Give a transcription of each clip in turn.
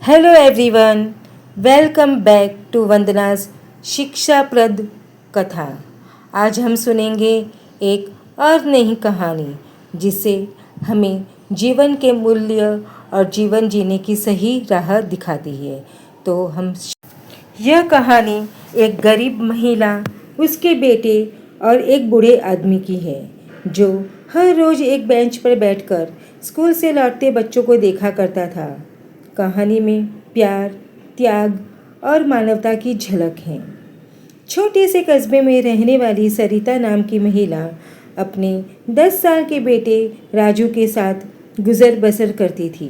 Hello everyone, welcome back to Vandana's शिक्षाप्रद कथा। आज हम सुनेंगे एक और नई कहानी जिससे हमें जीवन के मूल्य और जीवन जीने की सही राह दिखाती है। तो यह कहानी एक गरीब महिला, उसके बेटे और एक बूढ़े आदमी की है जो हर रोज़ एक बेंच पर बैठकर स्कूल से लौटते बच्चों को देखा करता था। कहानी में प्यार, त्याग और मानवता की झलक है। छोटे से कस्बे में रहने वाली सरिता नाम की महिला अपने 10 साल के बेटे राजू के साथ गुजर बसर करती थी।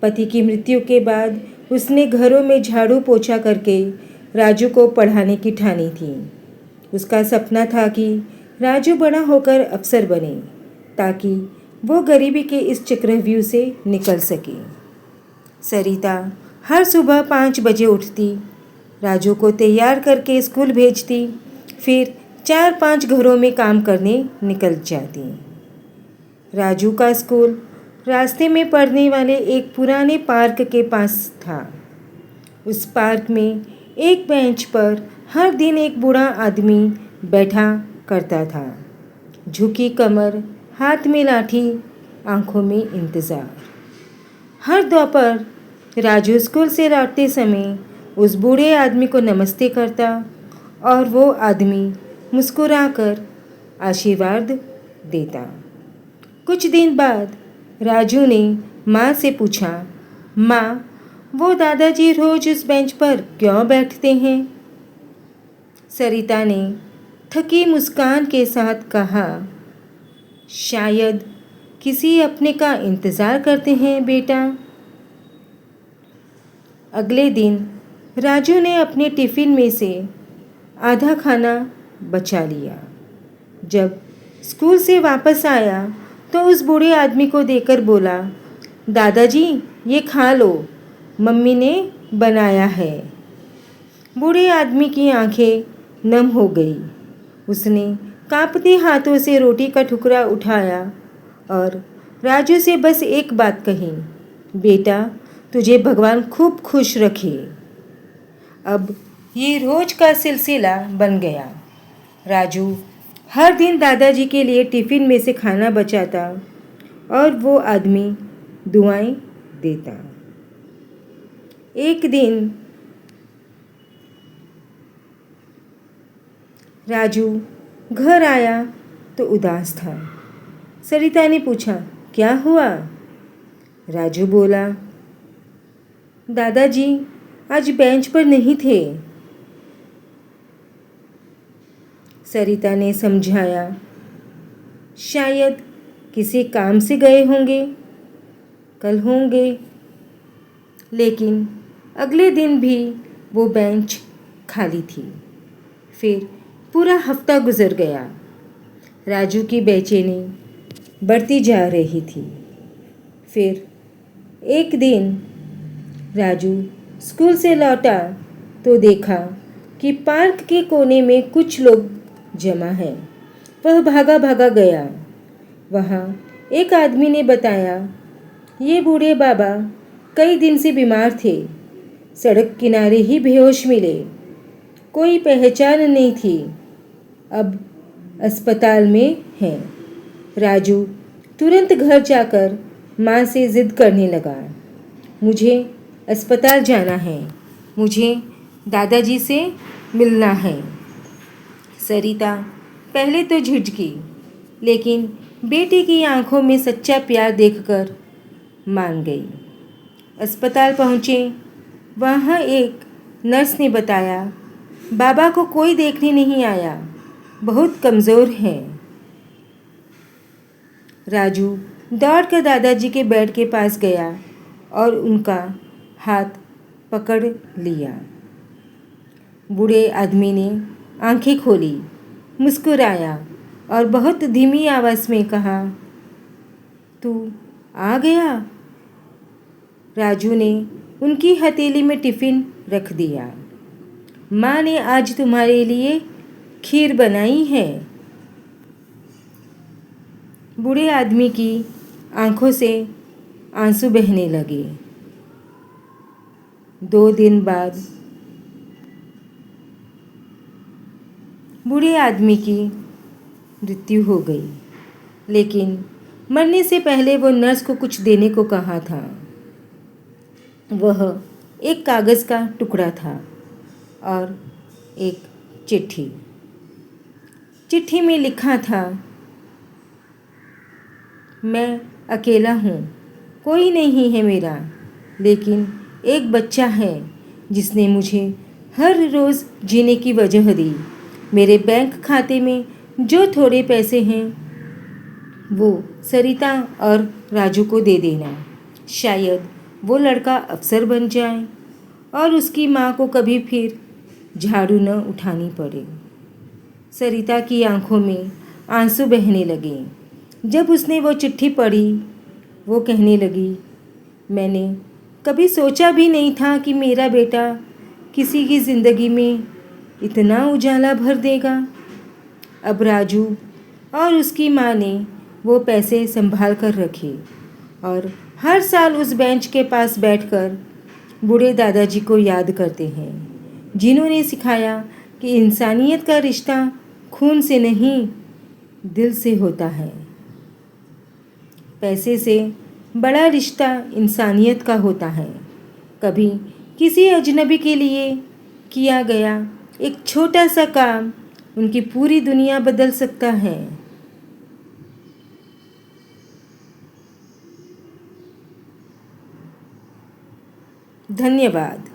पति की मृत्यु के बाद उसने घरों में झाड़ू पोछा करके राजू को पढ़ाने की ठानी थी। उसका सपना था कि राजू बड़ा होकर अफसर बने ताकि वो गरीबी के इस चक्रव्यूह से निकल सके। सरिता हर सुबह 5 बजे उठती, राजू को तैयार करके स्कूल भेजती, फिर 4-5 घरों में काम करने निकल जाती। राजू का स्कूल रास्ते में पड़ने वाले एक पुराने पार्क के पास था। उस पार्क में एक बेंच पर हर दिन एक बूढ़ा आदमी बैठा करता था। झुकी कमर, हाथ में लाठी, आंखों में इंतज़ार। हर दोपहर राजू स्कूल से लौटते समय उस बूढ़े आदमी को नमस्ते करता और वो आदमी मुस्कुराकर आशीर्वाद देता। कुछ दिन बाद राजू ने माँ से पूछा, माँ, वो दादाजी रोज उस बेंच पर क्यों बैठते हैं? सरिता ने थकी मुस्कान के साथ कहा, शायद किसी अपने का इंतज़ार करते हैं बेटा। अगले दिन राजू ने अपने टिफ़िन में से आधा खाना बचा लिया। जब स्कूल से वापस आया तो उस बूढ़े आदमी को देखकर बोला, दादाजी ये खा लो, मम्मी ने बनाया है। बूढ़े आदमी की आंखें नम हो गई। उसने कांपते हाथों से रोटी का टुकड़ा उठाया और राजू से बस एक बात कही, बेटा तुझे भगवान खूब खुश रखे। अब ये रोज का सिलसिला बन गया। राजू हर दिन दादाजी के लिए टिफ़िन में से खाना बचाता और वो आदमी दुआएं देता। एक दिन राजू घर आया तो उदास था। सरिता ने पूछा, क्या हुआ? राजू बोला, दादाजी आज बेंच पर नहीं थे। सरिता ने समझाया, शायद किसी काम से गए होंगे, कल होंगे। लेकिन अगले दिन भी वो बेंच खाली थी। फिर पूरा हफ्ता गुजर गया। राजू की बेचैनी बढ़ती जा रही थी। फिर एक दिन राजू स्कूल से लौटा तो देखा कि पार्क के कोने में कुछ लोग जमा हैं। वह भागा भागा गया। वहाँ एक आदमी ने बताया, ये बूढ़े बाबा कई दिन से बीमार थे, सड़क किनारे ही बेहोश मिले, कोई पहचान नहीं थी, अब अस्पताल में हैं। राजू तुरंत घर जाकर माँ से ज़िद करने लगा, मुझे अस्पताल जाना है, मुझे दादाजी से मिलना है। सरिता पहले तो झिझकी, लेकिन बेटी की आंखों में सच्चा प्यार देखकर मान गई। अस्पताल पहुँचे। वहाँ एक नर्स ने बताया, बाबा को कोई देखने नहीं आया, बहुत कमज़ोर हैं। राजू दौड़कर दादाजी के बेड के पास गया और उनका हाथ पकड़ लिया। बूढ़े आदमी ने आंखें खोली, मुस्कुराया और बहुत धीमी आवाज़ में कहा, तू आ गया? राजू ने उनकी हथेली में टिफ़िन रख दिया। माँ ने आज तुम्हारे लिए खीर बनाई है। बूढ़े आदमी की आंखों से आंसू बहने लगे। 2 दिन बाद बूढ़े आदमी की मृत्यु हो गई, लेकिन मरने से पहले वो नर्स को कुछ देने को कहा था। वह एक कागज़ का टुकड़ा था और एक चिट्ठी। चिट्ठी में लिखा था, मैं अकेला हूँ, कोई नहीं है मेरा, लेकिन एक बच्चा है जिसने मुझे हर रोज़ जीने की वजह दी। मेरे बैंक खाते में जो थोड़े पैसे हैं वो सरिता और राजू को दे देना। शायद वो लड़का अफसर बन जाए और उसकी माँ को कभी फिर झाड़ू न उठानी पड़े। सरिता की आंखों में आंसू बहने लगे जब उसने वो चिट्ठी पढ़ी। वो कहने लगी, मैंने कभी सोचा भी नहीं था कि मेरा बेटा किसी की ज़िंदगी में इतना उजाला भर देगा। अब राजू और उसकी माँ ने वो पैसे संभाल कर रखे और हर साल उस बेंच के पास बैठकर बूढ़े दादाजी को याद करते हैं, जिन्होंने सिखाया कि इंसानियत का रिश्ता खून से नहीं, दिल से होता है। पैसे से बड़ा रिश्ता इंसानियत का होता है। कभी किसी अजनबी के लिए किया गया एक छोटा सा काम उनकी पूरी दुनिया बदल सकता है। धन्यवाद।